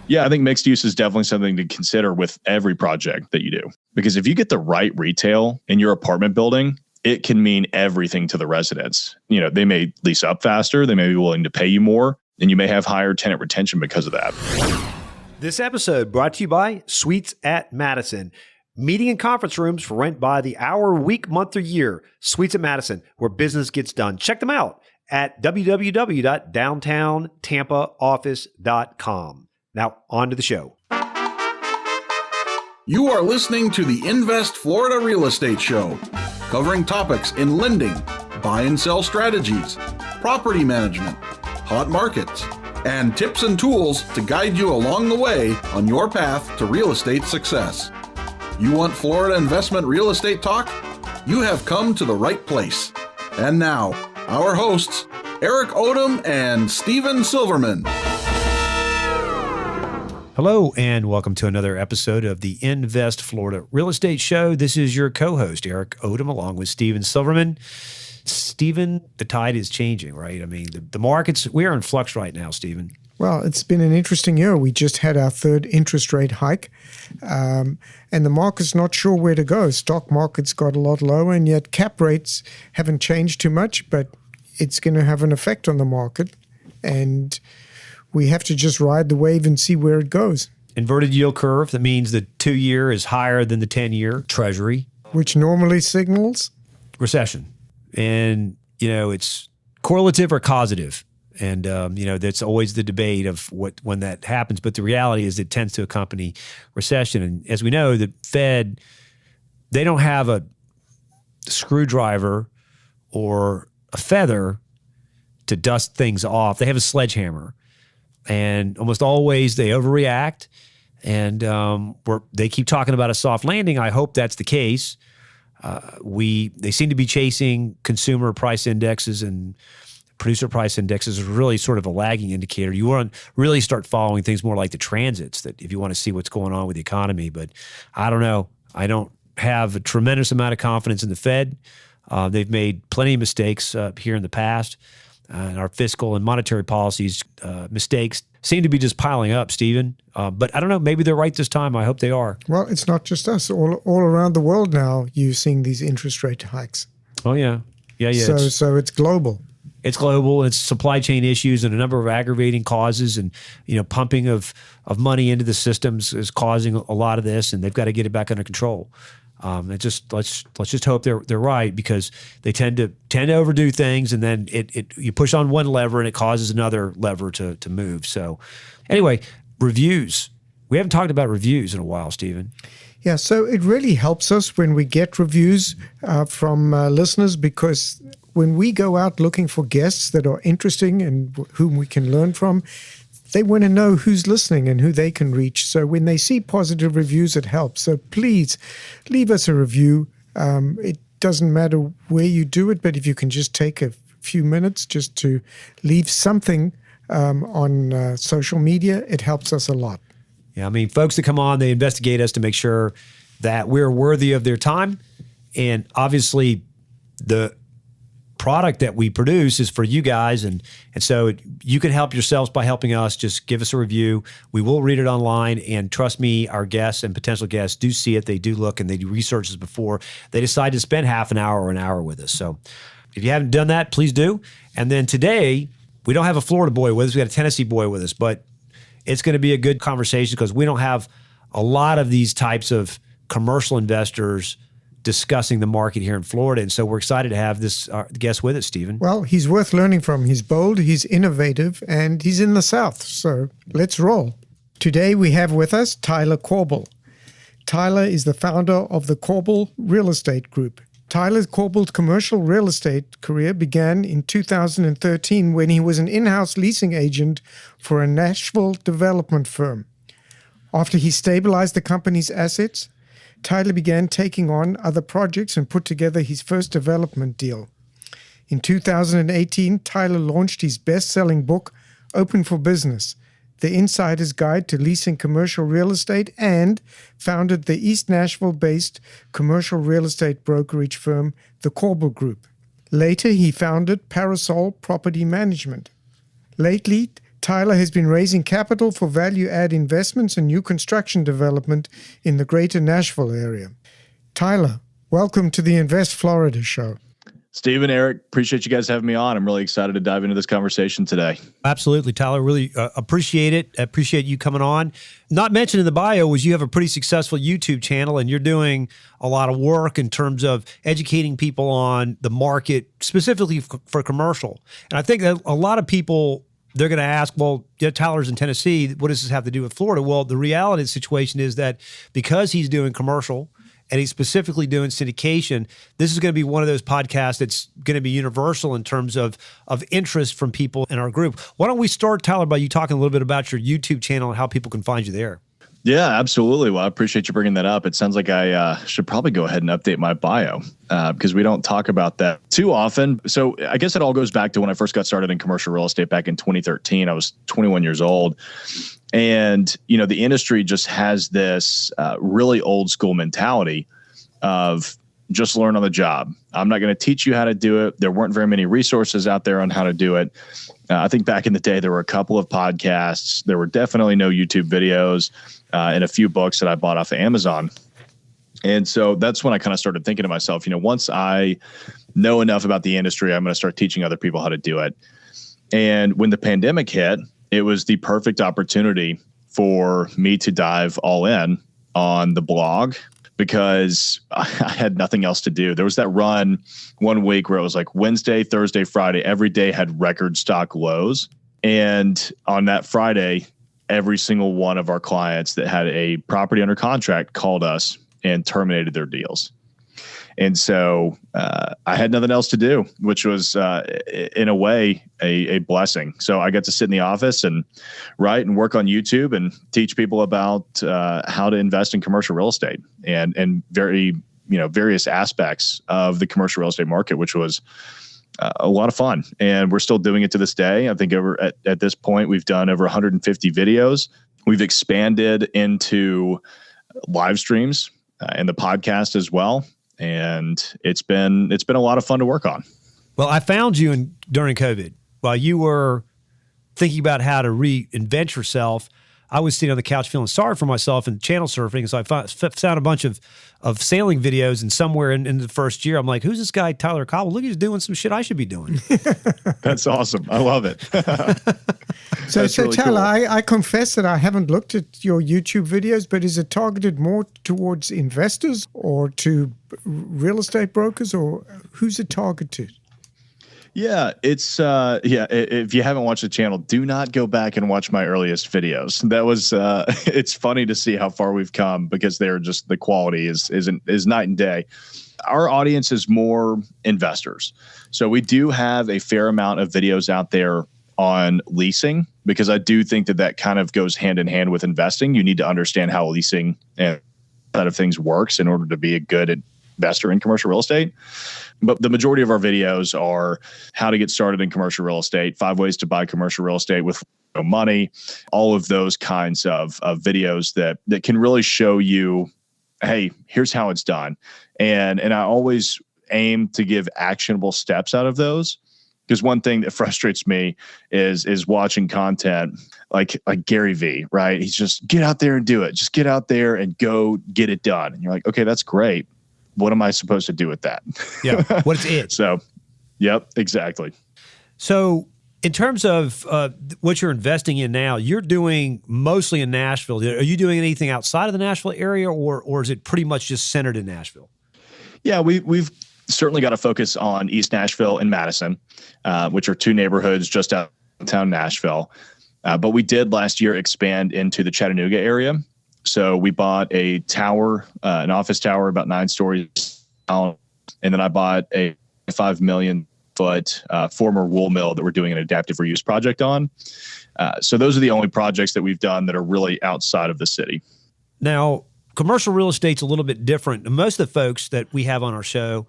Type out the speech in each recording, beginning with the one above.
Yeah, I think mixed use is definitely something to consider with every project that you do. Because if you get the right retail in your apartment building, it can mean everything to the residents. They may lease up faster, they may be willing to pay you more, and you may have higher tenant retention because of that. This episode brought to you by Suites at Madison. Meeting and conference rooms for rent by the hour, week, month, or year. Suites at Madison, where business gets done. Check them out at www.downtowntampaoffice.com. Now, on to the show. You are listening to the Invest Florida Real Estate Show, covering topics in lending, buy and sell strategies, property management, hot markets, and tips and tools to guide you along the way on your path to real estate success. You want Florida investment real estate talk? You have come to the right place. And now, our hosts, Eric Odom and Steven Silverman. Hello, and welcome to another episode of the Invest Florida Real Estate Show. This is your co-host, Eric Odom, along with Steven Silverman. Steven, the tide is changing, right? I mean, the markets, we are in flux right now, Steven. Well, it's been an interesting year. We just had our third interest rate hike, and the market's not sure where to go. Stock market's got a lot lower, and yet cap rates haven't changed too much, but it's going to have an effect on the market, and we have to just ride the wave and see where it goes. Inverted yield curve, that means the 2-year is higher than the 10-year Treasury. Which normally signals? Recession. And, it's correlative or causative. And, that's always the debate of when that happens. But the reality is it tends to accompany recession. And as we know, the Fed, they don't have a screwdriver or a feather to dust things off. They have a sledgehammer. And almost always they overreact. And they keep talking about a soft landing. I hope that's the case. They seem to be chasing consumer price indexes, and producer price indexes is really sort of a lagging indicator. You want to really start following things more like the transits, that if you want to see what's going on with the economy. But I don't know. I don't have a tremendous amount of confidence in the Fed. They've made plenty of mistakes here in the past. And our fiscal and monetary policies mistakes seem to be just piling up, Stephen. But I don't know. Maybe they're right this time. I hope they are. Well, it's not just us. All around the world now, you're seeing these interest rate hikes. Oh, yeah. Yeah. So it's global. It's global. It's supply chain issues and a number of aggravating causes, and pumping of money into the systems is causing a lot of this, and they've got to get it back under control. Let's just hope they're right, because they tend to overdo things, and then you push on one lever and it causes another lever to move. So anyway, reviews. We haven't talked about reviews in a while, Stephen. Yeah, so it really helps us when we get reviews from listeners, because when we go out looking for guests that are interesting and whom we can learn from, they want to know who's listening and who they can reach. So when they see positive reviews, it helps. So please leave us a review. It doesn't matter where you do it, but if you can just take a few minutes just to leave something on social media, it helps us a lot. Yeah, I mean, folks that come on, they investigate us to make sure that we're worthy of their time. And obviously, the product that we produce is for you guys, and so you can help yourselves by helping us. Just give us a review. We will read it online, and trust me, our guests and potential guests do see it. They do look, and they do researches before they decide to spend half an hour or an hour with us. So if you haven't done that, please do. And then today, we don't have a Florida boy with us. We got a Tennessee boy with us, but it's going to be a good conversation because we don't have a lot of these types of commercial investors discussing the market here in Florida. And so we're excited to have this guest with us, Stephen. Well, he's worth learning from. He's bold, he's innovative, and he's in the South. So let's roll. Today we have with us Tyler Cauble. Tyler is the founder of the Cauble Real Estate Group. Tyler Cauble's commercial real estate career began in 2013 when he was an in-house leasing agent for a Nashville development firm. After he stabilized the company's assets, Tyler began taking on other projects and put together his first development deal. In 2018, Tyler launched his best-selling book, Open for Business, The Insider's Guide to Leasing Commercial Real Estate, and founded the East Nashville-based commercial real estate brokerage firm, the Cauble Group. Later, he founded Parasol Property Management. Lately, Tyler has been raising capital for value-add investments and new construction development in the greater Nashville area. Tyler, welcome to the Invest Florida show. Stephen, Eric, appreciate you guys having me on. I'm really excited to dive into this conversation today. Absolutely, Tyler. Really appreciate it. Appreciate you coming on. Not mentioned in the bio was you have a pretty successful YouTube channel, and you're doing a lot of work in terms of educating people on the market, specifically for commercial. And I think that a lot of people, they're going to ask, well, yeah, Tyler's in Tennessee. What does this have to do with Florida? Well, the reality of the situation is that because he's doing commercial and he's specifically doing syndication, this is going to be one of those podcasts that's going to be universal in terms of interest from people in our group. Why don't we start, Tyler, by you talking a little bit about your YouTube channel and how people can find you there? Yeah, absolutely. Well, I appreciate you bringing that up. It sounds like I should probably go ahead and update my bio because we don't talk about that too often. So I guess it all goes back to when I first got started in commercial real estate back in 2013. I was 21 years old. And, the industry just has this really old school mentality of just learn on the job. I'm not going to teach you how to do it. There weren't very many resources out there on how to do it. I think back in the day, there were a couple of podcasts. There were definitely no YouTube videos and a few books that I bought off of Amazon. And so that's when I kind of started thinking to myself, once I know enough about the industry, I'm going to start teaching other people how to do it. And when the pandemic hit, it was the perfect opportunity for me to dive all in on the blog because I had nothing else to do. There was that run one week where it was like Wednesday, Thursday, Friday, every day had record stock lows. And on that Friday, every single one of our clients that had a property under contract called us and terminated their deals. And so I had nothing else to do, which was in a way a blessing. So I got to sit in the office and write and work on YouTube and teach people about how to invest in commercial real estate and various aspects of the commercial real estate market, which was a lot of fun. And we're still doing it to this day. I think at this point, we've done over 150 videos. We've expanded into live streams and the podcast as well. And it's been a lot of fun to work on. Well, I found you during COVID while you were thinking about how to reinvent yourself. I was sitting on the couch feeling sorry for myself and channel surfing. So I found a bunch of sailing videos, and somewhere in the first year, I'm like, who's this guy, Tyler Cauble? Look, he's doing some shit I should be doing. That's awesome. I love it. So really Tyler, cool. I confess that I haven't looked at your YouTube videos, but is it targeted more towards investors or to real estate brokers, or who's it targeted? Yeah, it's if you haven't watched the channel, do not go back and watch my earliest videos. That was it's funny to see how far we've come because they're just, the quality is night and day. Our audience is more investors. So we do have a fair amount of videos out there on leasing because I do think that kind of goes hand in hand with investing. You need to understand how leasing and side of things works in order to be a good investor in commercial real estate. But the majority of our videos are how to get started in commercial real estate, 5 ways to buy commercial real estate with no money, all of those kinds of videos that can really show you, hey, here's how it's done. And I always aim to give actionable steps out of those. Because one thing that frustrates me is watching content like Gary V, right? He's just get out there and do it. Just get out there and go get it done. And you're like, okay, that's great. What am I supposed to do with that? Yeah. What's it? So, yep, exactly. So in terms of what you're investing in now, you're doing mostly in Nashville. Are you doing anything outside of the Nashville area, or is it pretty much just centered in Nashville? Yeah, we've certainly got to focus on East Nashville and Madison, which are 2 neighborhoods just downtown Nashville. But we did last year expand into the Chattanooga area. So we bought a tower, an office tower, about 9 stories down, and then I bought a 5 million foot former wool mill that we're doing an adaptive reuse project on. So those are the only projects that we've done that are really outside of the city. Now, commercial real estate's a little bit different. Most of the folks that we have on our show,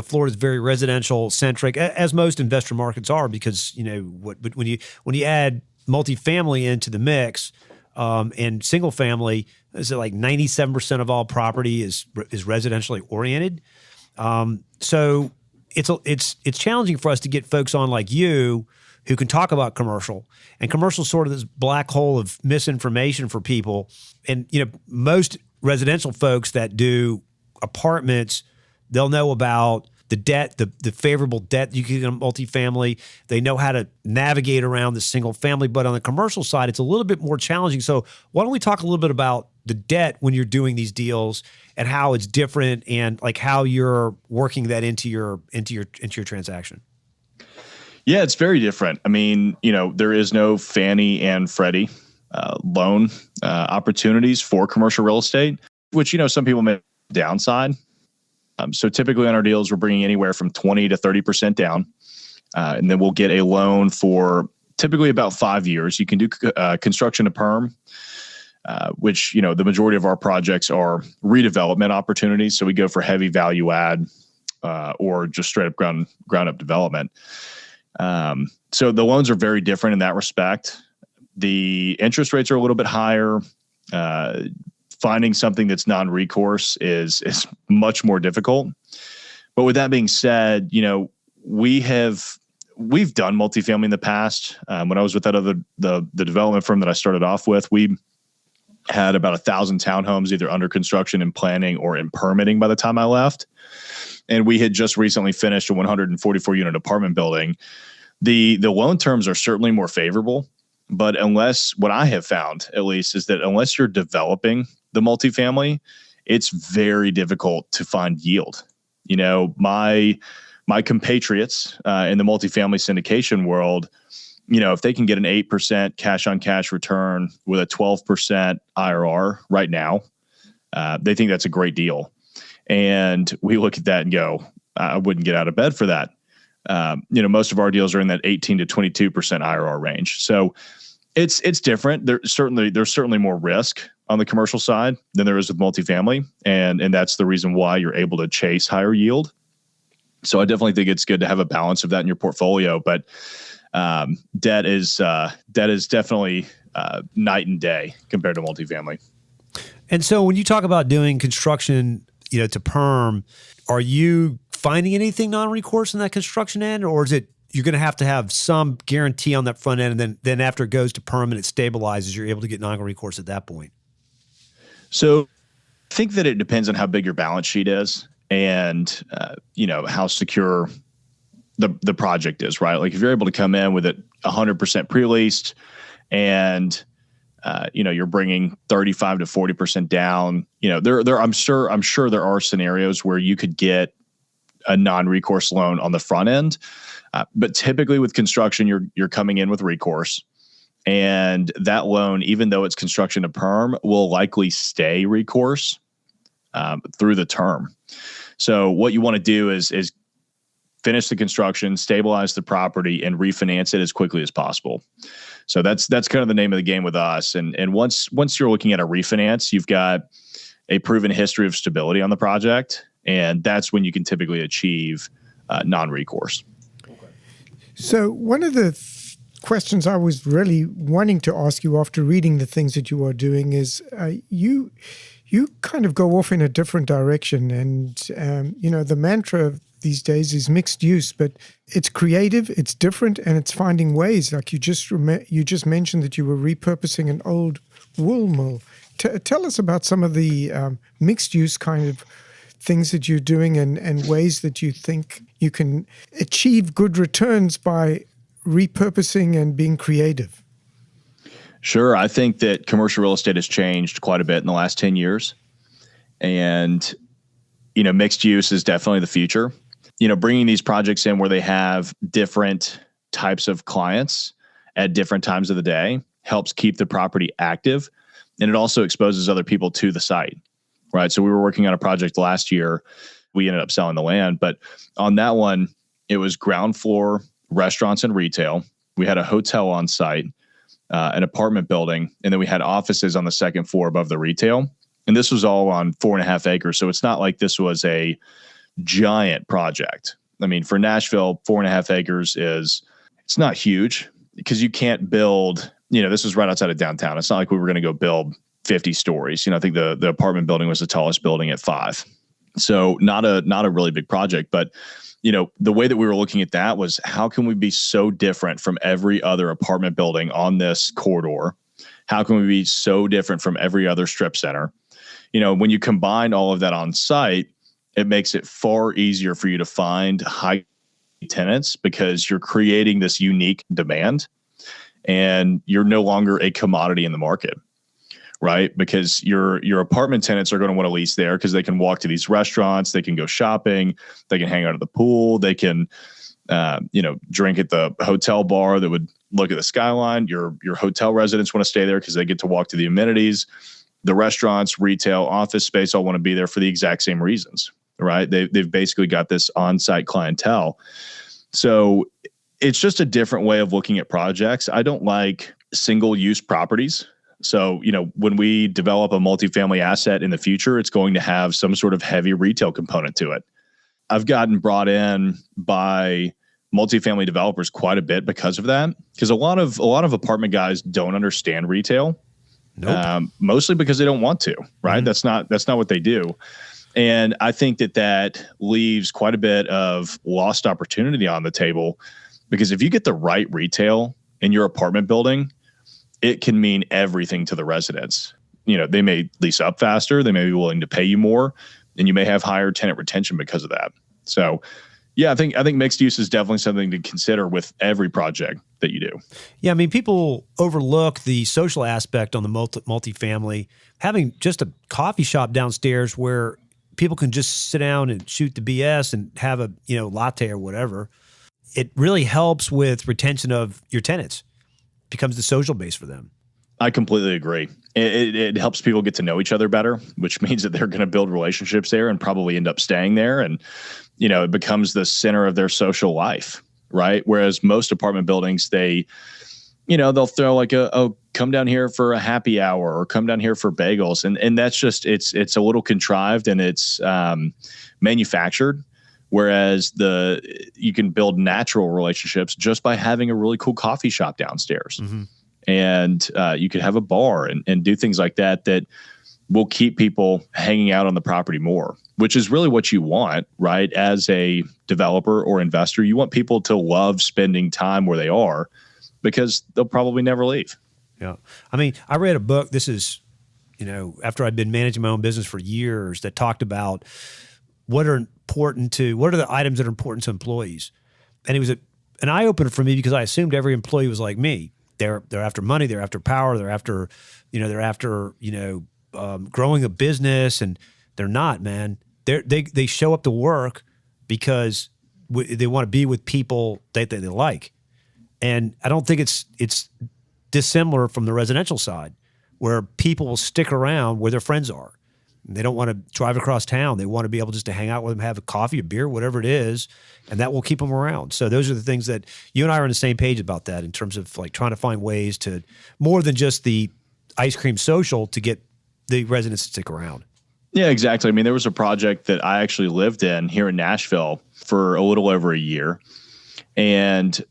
Florida's very residential centric, as most investor markets are, because when you add multifamily into the mix. And single family, is it like 97% of all property is residentially oriented. So it's challenging for us to get folks on like you who can talk about commercial. And commercial is sort of this black hole of misinformation for people. And, most residential folks that do apartments, they'll know about the debt, the favorable debt you can get on multifamily. They know how to navigate around the single family. But on the commercial side, it's a little bit more challenging. So why don't we talk a little bit about the debt when you're doing these deals and how it's different and like how you're working that into your transaction? Yeah, it's very different. I mean, there is no Fannie and Freddie loan opportunities for commercial real estate, which, some people may downside. So typically on our deals, we're bringing anywhere from 20 to 30% down. And then we'll get a loan for typically about 5 years. You can do construction to perm, which, the majority of our projects are redevelopment opportunities. So we go for heavy value add or just straight up ground up development. So the loans are very different in that respect. The interest rates are a little bit higher. Finding something that's non-recourse is much more difficult. But with that being said, we've done multifamily in the past. When I was with the development firm that I started off with, we had about 1,000 townhomes either under construction and planning or in permitting by the time I left. And we had just recently finished a 144 unit apartment building. The loan terms are certainly more favorable, but what I have found at least is that unless you're developing the multifamily, it's very difficult to find yield. My compatriots in the multifamily syndication world, if they can get an 8% cash on cash return with a 12% IRR right now, they think that's a great deal. And we look at that and go, I wouldn't get out of bed for that. Most of our deals are in that 18 to 22% IRR range. So it's different. There's certainly more risk on the commercial side than there is with multifamily. And that's the reason why you're able to chase higher yield. So I definitely think it's good to have a balance of that in your portfolio. But debt is definitely night and day compared to multifamily. And so when you talk about doing construction, to perm, are you finding anything non-recourse in that construction end, or is it you're going to have some guarantee on that front end, and then after it goes to perm and it stabilizes, you're able to get non-recourse at that point? So I think that it depends on how big your balance sheet is and how secure the project is, right? Like if you're able to come in with it 100% pre-leased and you're bringing 35 to 40% down, I'm sure there are scenarios where you could get a non-recourse loan on the front end. But typically with construction, you're coming in with recourse, and that loan, even though it's construction to perm, will likely stay recourse through the term. So what you want to do is finish the construction, stabilize the property, and refinance it as quickly as possible. So that's kind of the name of the game with us. And once you're looking at a refinance, you've got a proven history of stability on the project, and that's when you can typically achieve non-recourse. So one of the questions I was really wanting to ask you after reading the things that you are doing is you kind of go off in a different direction. And, the mantra these days is mixed use, but it's creative, it's different, and it's finding ways. Like you just mentioned that you were repurposing an old wool mill. Tell us about some of the mixed use kind of things that you're doing and ways that you think you can achieve good returns by repurposing and being creative. Sure. I think that commercial real estate has changed quite a bit in the last 10 years. And, mixed use is definitely the future. Bringing these projects in where they have different types of clients at different times of the day helps keep the property active. And it also exposes other people to the site, right? So we were working on a project last year. We ended up selling the land, but on that one, it was ground floor restaurants and retail. We had a hotel on site, an apartment building, and then we had offices on the second floor above the retail. And this was all on 4.5 acres. So it's not like this was a giant project. I mean, for Nashville, 4.5 acres it's not huge because you can't build, this was right outside of downtown. It's not like we were going to go build 50 stories. I think the apartment building was the tallest building at 5. So not a really big project, but the way that we were looking at that was, how can we be so different from every other apartment building on this corridor? How can we be so different from every other strip center? When you combine all of that on site, it makes it far easier for you to find high tenants, because you're creating this unique demand and you're no longer a commodity in the market, right? Because your apartment tenants are going to want to lease there because they can walk to these restaurants, they can go shopping, they can hang out at the pool, they can, drink at the hotel bar that would look at the skyline. Your hotel residents want to stay there because they get to walk to the amenities. The restaurants, retail, office space all want to be there for the exact same reasons, right? They've basically got this on-site clientele. So it's just a different way of looking at projects. I don't like single-use properties. So, when we develop a multifamily asset in the future, it's going to have some sort of heavy retail component to it. I've gotten brought in by multifamily developers quite a bit because of that, because a lot of apartment guys don't understand retail. Nope. Mostly because they don't want to, right? Mm-hmm. That's not what they do. And I think that leaves quite a bit of lost opportunity on the table, because if you get the right retail in your apartment building, it can mean everything to the residents. They may lease up faster, they may be willing to pay you more, and you may have higher tenant retention because of that. So yeah, I think mixed use is definitely something to consider with every project that you do. Yeah, I mean, people overlook the social aspect on the multifamily. Having just a coffee shop downstairs where people can just sit down and shoot the BS and have a latte or whatever, it really helps with retention of your tenants. It becomes the social base for them. I completely agree. It helps people get to know each other better, which means that they're going to build relationships there and probably end up staying there. And it becomes the center of their social life, right? Whereas most apartment buildings, they'll throw like come down here for a happy hour or come down here for bagels. And that's just, it's a little contrived and it's manufactured. Whereas you can build natural relationships just by having a really cool coffee shop downstairs. Mm-hmm. And you could have a bar and do things like that will keep people hanging out on the property more, which is really what you want, right? As a developer or investor, you want people to love spending time where they are, because they'll probably never leave. Yeah. I mean, I read a book, this is, after I'd been managing my own business for years, that talked about what are the items that are important to employees. And it was an eye-opener for me, because I assumed every employee was like me. They're after money, they're after power, they're after growing a business, and they're not, man. They show up to work because they want to be with people that they like. And I don't think it's dissimilar from the residential side, where people will stick around where their friends are. They don't want to drive across town. They want to be able just to hang out with them, have a coffee, a beer, whatever it is, and that will keep them around. So those are the things that you and I are on the same page about, that in terms of like trying to find ways to, more than just the ice cream social, to get the residents to stick around. Yeah, exactly. I mean, there was a project that I actually lived in here in Nashville for a little over a year. And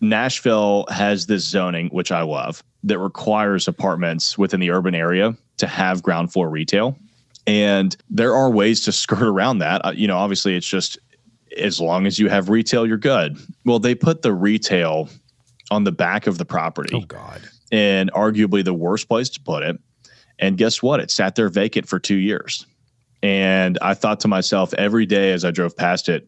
Nashville has this zoning, which I love, that requires apartments within the urban area to have ground floor retail. And there are ways to skirt around that. Obviously, it's just, as long as you have retail, you're good. Well, they put the retail on the back of the property. Oh, God. And arguably the worst place to put it. And guess what? It sat there vacant for 2 years. And I thought to myself every day as I drove past it,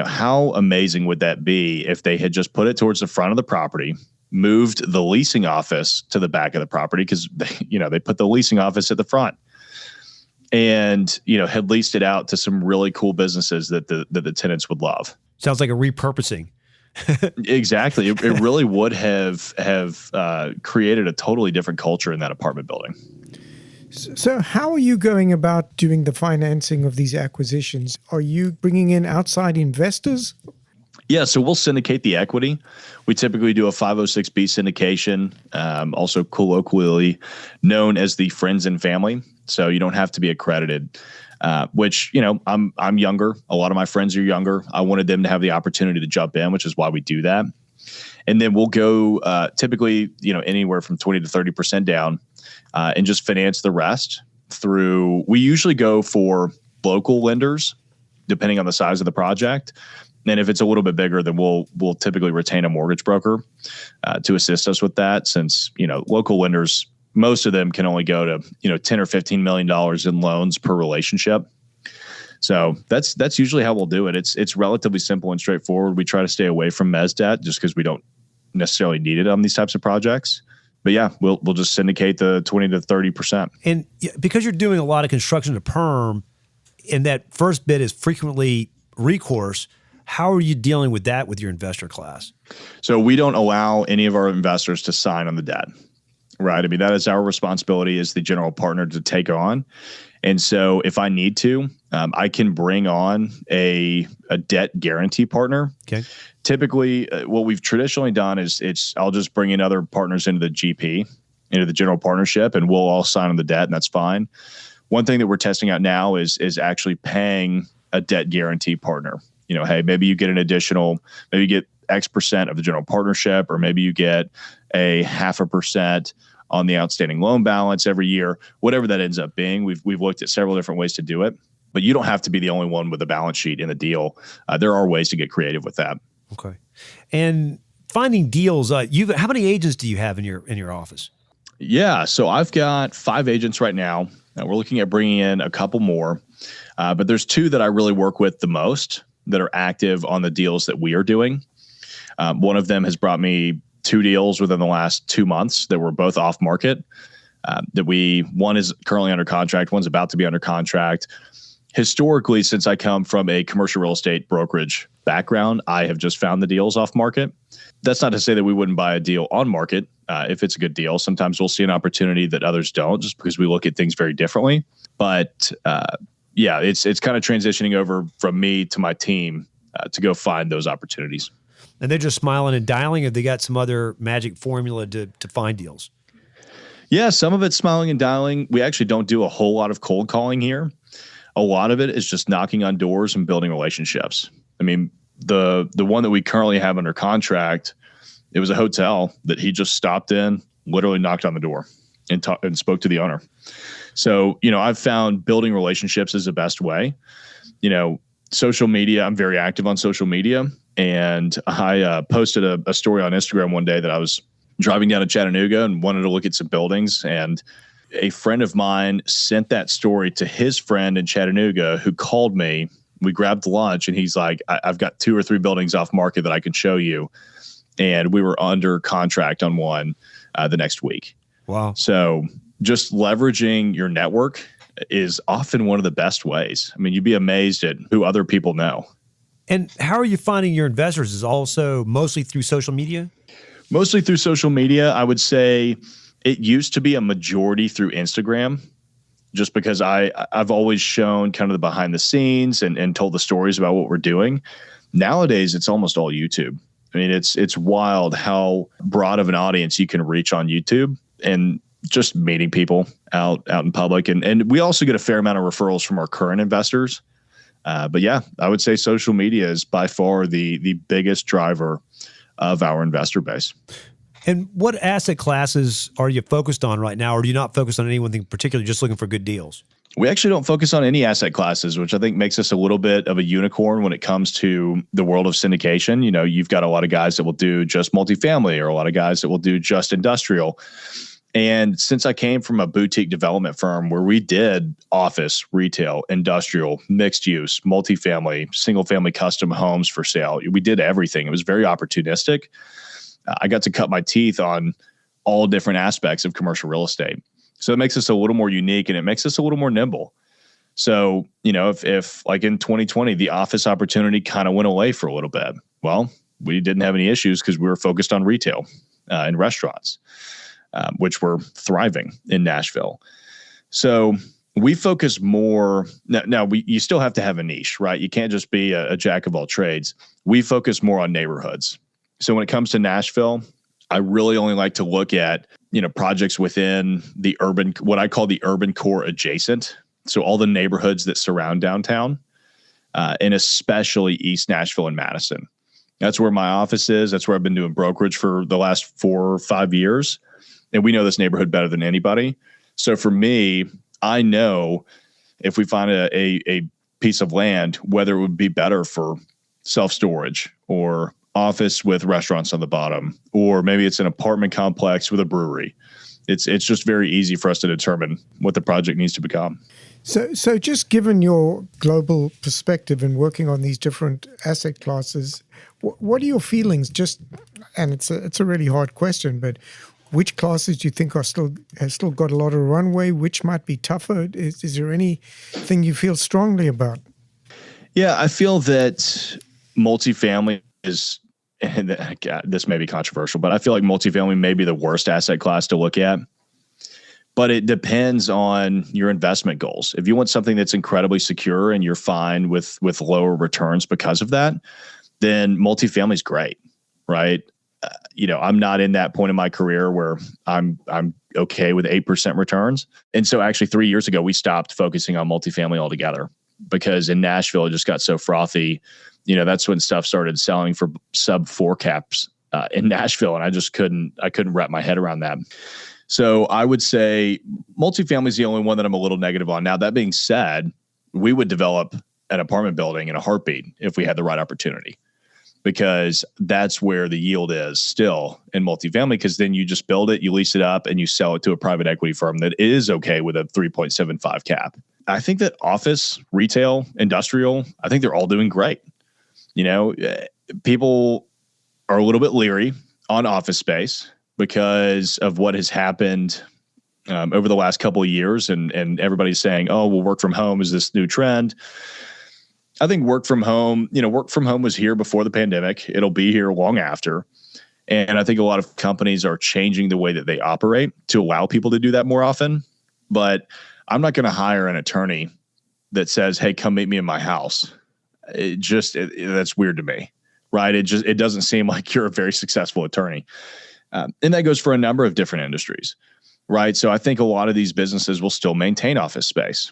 how amazing would that be if they had just put it towards the front of the property, moved the leasing office to the back of the property, because they put the leasing office at the front, and had leased it out to some really cool businesses that the tenants would love. Sounds like a repurposing. Exactly. It really would have created a totally different culture in that apartment building. So how are you going about doing the financing of these acquisitions? Are you bringing in outside investors? Yeah, so we'll syndicate the equity. We typically do a 506B syndication, also colloquially known as the friends and family. So you don't have to be accredited, which, I'm younger. A lot of my friends are younger. I wanted them to have the opportunity to jump in, which is why we do that. And then we'll go typically, anywhere from 20 to 30% down and just finance the rest through. We usually go for local lenders, depending on the size of the project. And if it's a little bit bigger, then we'll typically retain a mortgage broker to assist us with that, since, local lenders, most of them can only go to, $10 or $15 million in loans per relationship. So that's usually how we'll do it. It's relatively simple and straightforward. We try to stay away from mezz debt just because we don't necessarily need it on these types of projects. But yeah, we'll just syndicate the 20 to 30%. And because you're doing a lot of construction to perm, and that first bid is frequently recourse, how are you dealing with that with your investor class? So we don't allow any of our investors to sign on the debt, right? I mean, that is our responsibility as the general partner to take on. And so if I need to, I can bring on a debt guarantee partner. Okay. Typically, what we've traditionally done is I'll just bring in other partners into the GP, into the general partnership, and we'll all sign on the debt, and that's fine. One thing that we're testing out now is actually paying a debt guarantee partner. Hey, maybe you get maybe you get X% of the general partnership, or maybe you get a 0.5% on the outstanding loan balance every year, whatever that ends up being. We've looked at several different ways to do it, but you don't have to be the only one with a balance sheet in the deal. There are ways to get creative with that. Okay. And finding deals, how many agents do you have in your office? Yeah. So I've got 5 agents right now. We're looking at bringing in a couple more, but there's 2 that I really work with the most that are active on the deals that we are doing. One of them has brought me 2 deals within the last 2 months that were both off market. One is currently under contract, one's about to be under contract. Historically, since I come from a commercial real estate brokerage background, I have just found the deals off market. That's not to say that we wouldn't buy a deal on market if it's a good deal. Sometimes we'll see an opportunity that others don't, just because we look at things very differently. But it's kind of transitioning over from me to my team to go find those opportunities. And they're just smiling and dialing, or they got some other magic formula to find deals? Yeah, some of it's smiling and dialing. We actually don't do a whole lot of cold calling here. A lot of it is just knocking on doors and building relationships. I mean, the one that we currently have under contract, it was a hotel that he just stopped in, literally knocked on the door and spoke to the owner. So, I've found building relationships is the best way. Social media, I'm very active on social media. And I posted a story on Instagram one day that I was driving down to Chattanooga and wanted to look at some buildings. And a friend of mine sent that story to his friend in Chattanooga, who called me. We grabbed lunch, and he's like, I've got 2 or 3 buildings off market that I can show you. And we were under contract on one the next week. Wow. So just leveraging your network is often one of the best ways. I mean, you'd be amazed at who other people know. And how are you finding your investors? Is also mostly through social media? Mostly through social media. I would say it used to be a majority through Instagram, just because I've always shown kind of the behind the scenes and told the stories about what we're doing. Nowadays, it's almost all YouTube. I mean, it's wild how broad of an audience you can reach on YouTube, and just meeting people out in public. And we also get a fair amount of referrals from our current investors. But yeah, I would say social media is by far the biggest driver of our investor base. And what asset classes are you focused on right now, or do you not focus on any one thing particularly, just looking for good deals? We actually don't focus on any asset classes, which I think makes us a little bit of a unicorn when it comes to the world of syndication. You've got a lot of guys that will do just multifamily, or a lot of guys that will do just industrial. And since I came from a boutique development firm where we did office, retail, industrial, mixed use, multifamily, single family custom homes for sale, we did everything. It was very opportunistic. I got to cut my teeth on all different aspects of commercial real estate. So it makes us a little more unique, and it makes us a little more nimble. So, if like in 2020, the office opportunity kind of went away for a little bit, well, we didn't have any issues because we were focused on retail and restaurants, which were thriving in Nashville. So we focus more. You still have to have a niche, right? You can't just be a jack of all trades. We focus more on neighborhoods. So when it comes to Nashville, I really only like to look at, projects within the urban, what I call the urban core adjacent. So all the neighborhoods that surround downtown, and especially East Nashville and Madison. That's where my office is. That's where I've been doing brokerage for the last 4 or 5 years. And we know this neighborhood better than anybody. So for me, I know if we find a piece of land, whether it would be better for self-storage, or office with restaurants on the bottom, or maybe it's an apartment complex with a brewery. It's just very easy for us to determine what the project needs to become. So just given your global perspective and working on these different asset classes, what are your feelings? And it's a really hard question, but which classes do you think have still got a lot of runway? Which might be tougher? Is there anything you feel strongly about? Yeah, I feel that multifamily is, and God, this may be controversial, but I feel like multifamily may be the worst asset class to look at. But it depends on your investment goals. If you want something that's incredibly secure and you're fine with lower returns because of that, then multifamily is great, right? I'm not in that point in my career where I'm okay with 8% returns. And so actually 3 years ago, we stopped focusing on multifamily altogether because in Nashville, it just got so frothy. That's when stuff started selling for sub 4 caps in Nashville. And I couldn't wrap my head around that. So I would say multifamily is the only one that I'm a little negative on. Now, that being said, we would develop an apartment building in a heartbeat if we had the right opportunity, because that's where the yield is still in multifamily, because then you just build it, you lease it up, and you sell it to a private equity firm that is okay with a 3.75 cap. I think that office, retail, industrial, I think they're all doing great. People are a little bit leery on office space because of what has happened over the last couple of years. And everybody's saying, oh, well, work from home is this new trend. I think work from home was here before the pandemic. It'll be here long after. And I think a lot of companies are changing the way that they operate to allow people to do that more often. But I'm not going to hire an attorney that says, hey, come meet me in my house. That's weird to me, right? It doesn't seem like you're a very successful attorney. And that goes for a number of different industries, right? So I think a lot of these businesses will still maintain office space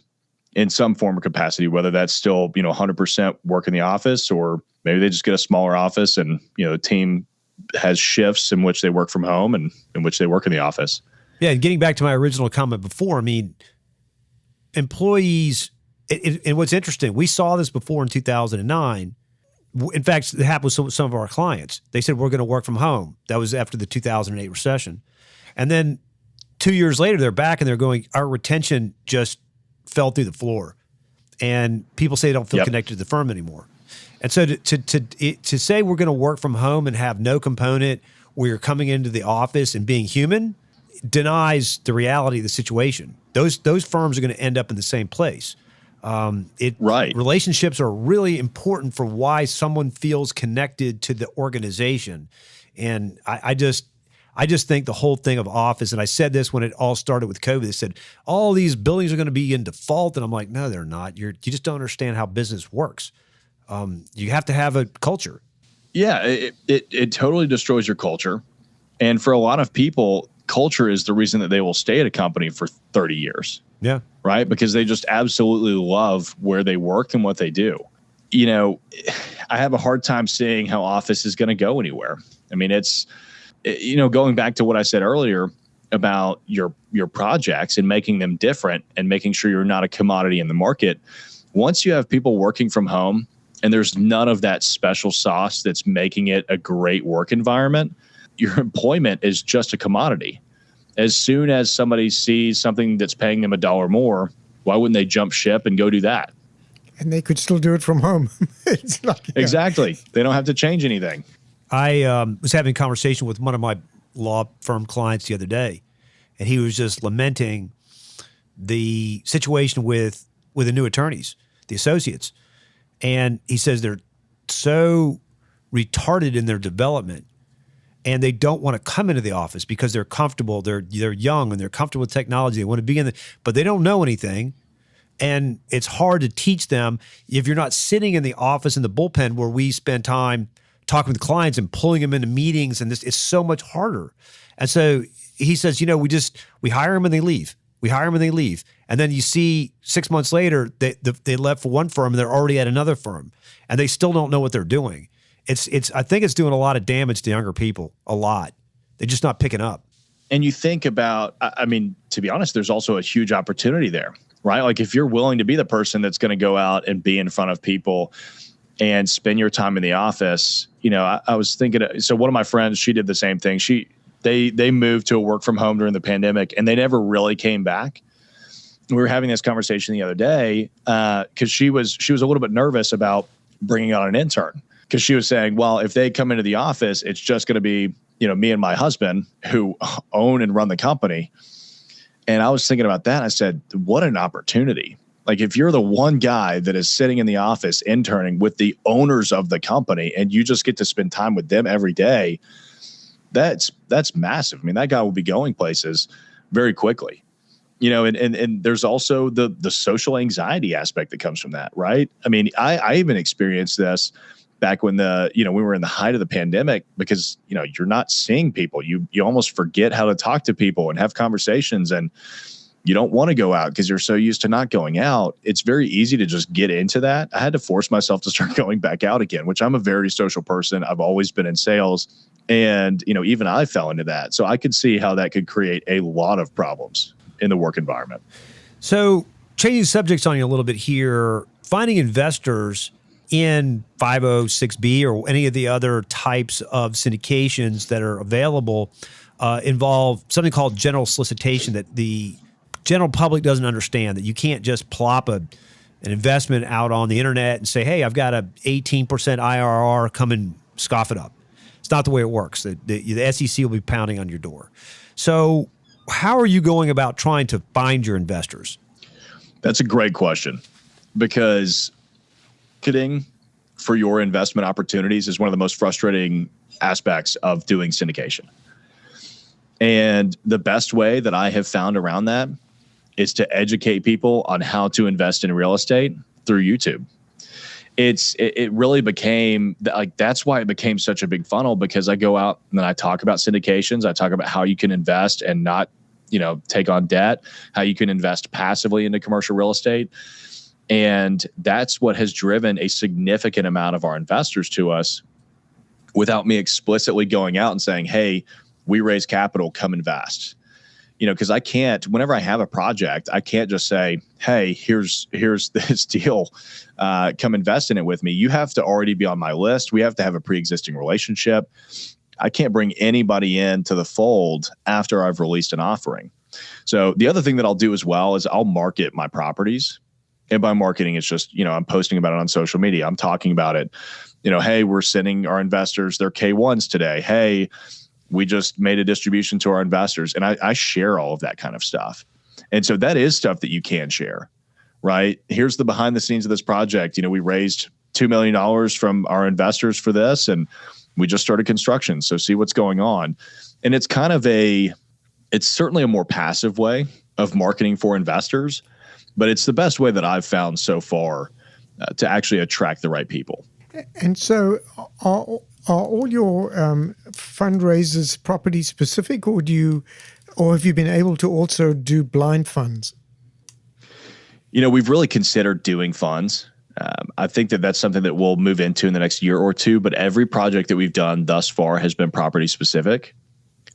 in some form or capacity, whether that's still, 100% work in the office, or maybe they just get a smaller office and, the team has shifts in which they work from home and in which they work in the office. Yeah. And getting back to my original comment before, employees, and what's interesting, we saw this before in 2009. In fact, it happened with some of our clients. They said, we're going to work from home. That was after the 2008 recession. And then 2 years later, they're back and they're going, our retention just fell through the floor. And people say they don't feel connected to the firm anymore. And so to say we're going to work from home and have no component where you're coming into the office and being human denies the reality of the situation. Those firms are going to end up in the same place. Relationships are really important for why someone feels connected to the organization. And I just think the whole thing of office, and I said this when it all started with COVID, they said, all these buildings are going to be in default. And I'm like, no, they're not. You just don't understand how business works. You have to have a culture. Yeah, it totally destroys your culture. And for a lot of people, culture is the reason that they will stay at a company for 30 years. Yeah. Right? Because they just absolutely love where they work and what they do. I have a hard time seeing how office is going to go anywhere. It's, going back to what I said earlier about your projects and making them different and making sure you're not a commodity in the market. Once you have people working from home and there's none of that special sauce that's making it a great work environment, your employment is just a commodity. As soon as somebody sees something that's paying them $1 more, why wouldn't they jump ship and go do that? And they could still do it from home. Exactly. They don't have to change anything. I was having a conversation with one of my law firm clients the other day, and he was just lamenting the situation with the new attorneys, the associates. And he says they're so retarded in their development, and they don't want to come into the office because they're comfortable. They're young and they're comfortable with technology. They want to be but they don't know anything. And it's hard to teach them if you're not sitting in the office in the bullpen where we spend time talking with clients and pulling them into meetings. And it's so much harder. And so he says, we hire them and they leave. We hire them and they leave. And then you see 6 months later, they left for one firm and they're already at another firm and they still don't know what they're doing. I think it's doing a lot of damage to younger people, a lot. They're just not picking up. And you think about, to be honest, there's also a huge opportunity there, right? Like if you're willing to be the person that's going to go out and be in front of people and spend your time in the office. I was thinking, so one of my friends, she did the same thing. They moved to a work from home during the pandemic, and they never really came back. We were having this conversation the other day because she was a little bit nervous about bringing on an intern, because she was saying, well, if they come into the office, it's just going to be, me and my husband who own and run the company. And I was thinking about that. I said, what an opportunity. Like, if you're the one guy that is sitting in the office interning with the owners of the company and you just get to spend time with them every day, that's massive. I mean, that guy will be going places very quickly. And there's also the social anxiety aspect that comes from that, right? I mean, I even experienced this back when we were in the height of the pandemic, because, you're not seeing people. You almost forget how to talk to people and have conversations, and you don't want to go out because you're so used to not going out. It's very easy to just get into that. I had to force myself to start going back out again, which I'm a very social person. I've always been in sales, and, even I fell into that. So I could see how that could create a lot of problems in the work environment. So changing subjects on you a little bit here, finding investors in 506B or any of the other types of syndications that are available involve something called general solicitation that the general public doesn't understand, that you can't just plop an investment out on the internet and say, hey, I've got a 18% IRR, come and scoff it up. It's not the way it works. The SEC will be pounding on your door. So how are you going about trying to find your investors? That's a great question, because marketing for your investment opportunities is one of the most frustrating aspects of doing syndication. And the best way that I have found around that is to educate people on how to invest in real estate through YouTube. It really became like, that's why it became such a big funnel, because I go out and then I talk about syndications. I talk about how you can invest and not, take on debt, how you can invest passively into commercial real estate. And that's what has driven a significant amount of our investors to us without me explicitly going out and saying, hey, we raise capital, come invest. Because I can't, whenever I have a project, I can't just say, hey, here's this deal, come invest in it with me. You have to already be on my list. We have to have a pre-existing relationship. I can't bring anybody into the fold after I've released an offering. So the other thing that I'll do as well is I'll market my properties. And by marketing, it's just, I'm posting about it on social media. I'm talking about it. Hey, we're sending our investors their K1s today. Hey, we just made a distribution to our investors. And I share all of that kind of stuff. And so that is stuff that you can share, right? Here's the behind the scenes of this project. We raised $2 million from our investors for this, and we just started construction. So see what's going on. And it's kind of it's certainly a more passive way of marketing for investors, but it's the best way that I've found so far to actually attract the right people. And so are all your fundraisers property specific, or have you been able to also do blind funds? We've really considered doing funds. I think that that's something that we'll move into in the next year or two, but every project that we've done thus far has been property specific.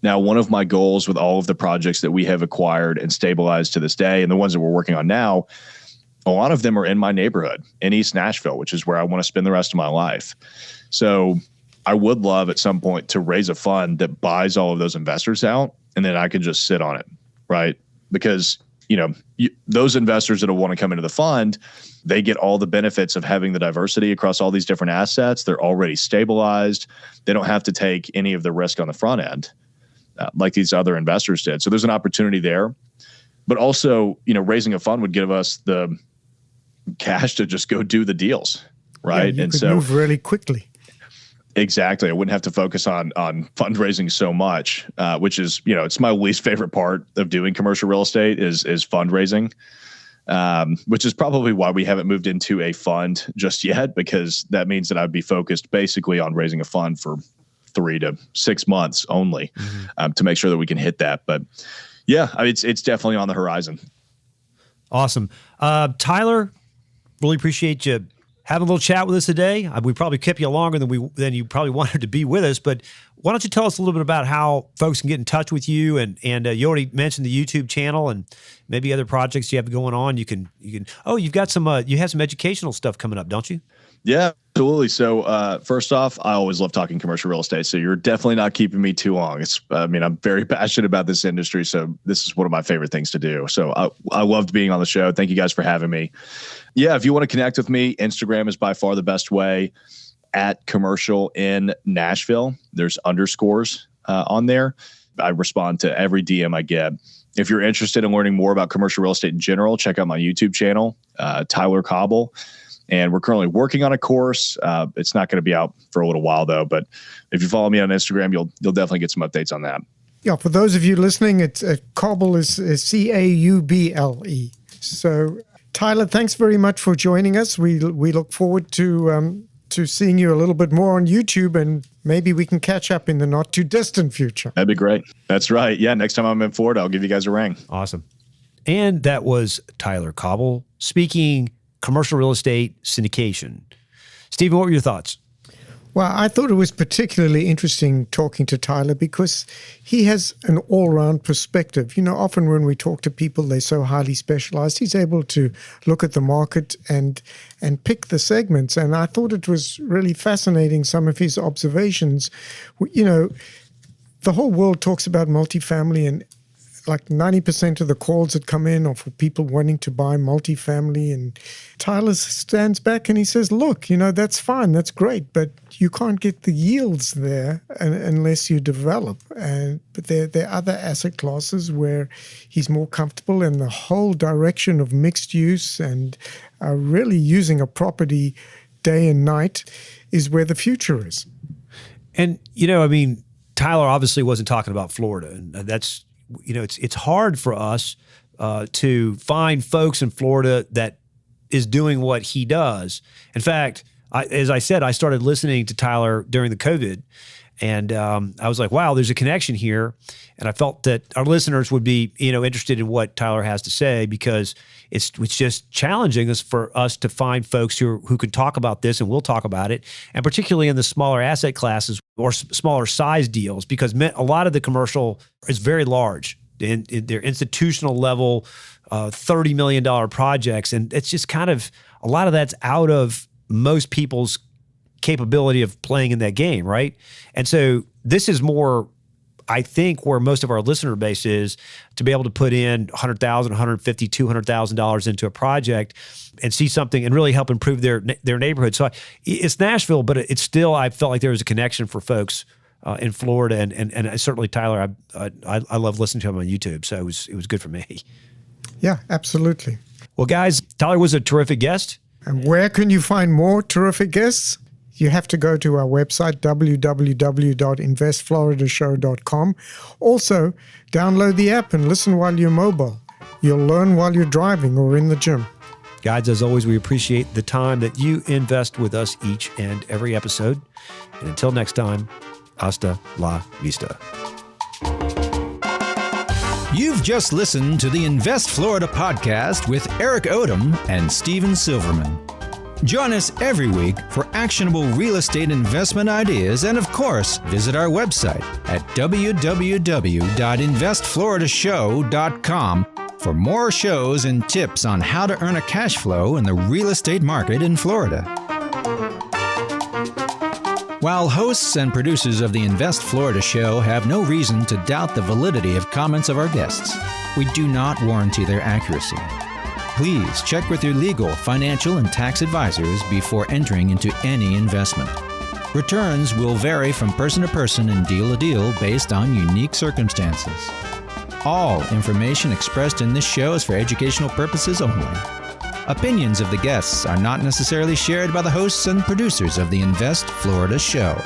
Now, one of my goals with all of the projects that we have acquired and stabilized to this day, and the ones that we're working on now, a lot of them are in my neighborhood in East Nashville, which is where I want to spend the rest of my life. So I would love at some point to raise a fund that buys all of those investors out, and then I can just sit on it, right? Because those investors that will want to come into the fund, they get all the benefits of having the diversity across all these different assets. They're already stabilized. They don't have to take any of the risk on the front end like these other investors did. So there's an opportunity there. But also, raising a fund would give us the cash to just go do the deals, right? Yeah, you could move really quickly. Exactly. I wouldn't have to focus on fundraising so much, which is, it's my least favorite part of doing commercial real estate is fundraising, which is probably why we haven't moved into a fund just yet, because that means that I'd be focused basically on raising a fund for 3 to 6 months only to make sure that we can hit that. But yeah, it's definitely on the horizon. Awesome. Tyler, really appreciate you having a little chat with us today. We probably kept you longer than you probably wanted to be with us, but why don't you tell us a little bit about how folks can get in touch with you? And you already mentioned the YouTube channel and maybe other projects you have going on. You've got some educational stuff coming up, don't you? Yeah, absolutely. So first off, I always love talking commercial real estate. So you're definitely not keeping me too long. I'm very passionate about this industry. So this is one of my favorite things to do. So I loved being on the show. Thank you guys for having me. Yeah, if you want to connect with me, Instagram is by far the best way. At Commercial in Nashville. There's underscores on there. I respond to every DM I get. If you're interested in learning more about commercial real estate in general, check out my YouTube channel, Tyler Cauble. And we're currently working on a course. It's not going to be out for a little while though, but if you follow me on Instagram, you'll definitely get some updates on that. Yeah, for those of you listening, it's Cauble is Cauble. So Tyler, thanks very much for joining us. We look forward to seeing you a little bit more on YouTube, and maybe we can catch up in the not too distant future. That'd be great. That's right. Yeah, next time I'm in Florida, I'll give you guys a ring. Awesome. And that was Tyler Cauble speaking commercial real estate syndication. Stephen, what were your thoughts? Well, I thought it was particularly interesting talking to Tyler because he has an all-round perspective. You know, often when we talk to people, they're so highly specialized. He's able to look at the market and pick the segments. And I thought it was really fascinating, some of his observations. You know, the whole world talks about multifamily, and like 90% of the calls that come in are for people wanting to buy multifamily. And Tyler stands back and he says, look, you know, that's fine, that's great, but you can't get the yields there unless you develop. But there are other asset classes where he's more comfortable, and the whole direction of mixed use and really using a property day and night is where the future is. And, you know, I mean, Tyler obviously wasn't talking about Florida, and that's, you know, it's hard for us to find folks in Florida that is doing what he does. In fact, as I said, I started listening to Tyler during the COVID, and I was like, wow, there's a connection here. And I felt that our listeners would be, you know, interested in what Tyler has to say, because it's just challenging us for us to find folks who can talk about this, and we'll talk about it, and particularly in the smaller asset classes or smaller size deals, because a lot of the commercial is very large. In their institutional level, $30 million projects. And it's just kind of, a lot of that's out of most people's capability of playing in that game, right? And so this is more, I think, where most of our listener base is, to be able to put in $100,000, $150,000, $200,000 into a project and see something and really help improve their neighborhood. So it's Nashville, but it's still, I felt like there was a connection for folks in Florida, and certainly Tyler, I love listening to him on YouTube, so it was good for me. Yeah, absolutely. Well, guys, Tyler was a terrific guest. And where can you find more terrific guests? You have to go to our website, www.investfloridashow.com. Also, download the app and listen while you're mobile. You'll learn while you're driving or in the gym. Guys, as always, we appreciate the time that you invest with us each and every episode. And until next time, hasta la vista. You've just listened to the Invest Florida podcast with Eric Odom and Steven Silverman. Join us every week for actionable real estate investment ideas, and of course, visit our website at www.investfloridashow.com for more shows and tips on how to earn a cash flow in the real estate market in Florida. While hosts and producers of the Invest Florida show have no reason to doubt the validity of comments of our guests, we do not warranty their accuracy. Please check with your legal, financial, and tax advisors before entering into any investment. Returns will vary from person to person and deal to deal based on unique circumstances. All information expressed in this show is for educational purposes only. Opinions of the guests are not necessarily shared by the hosts and producers of the Invest Florida show.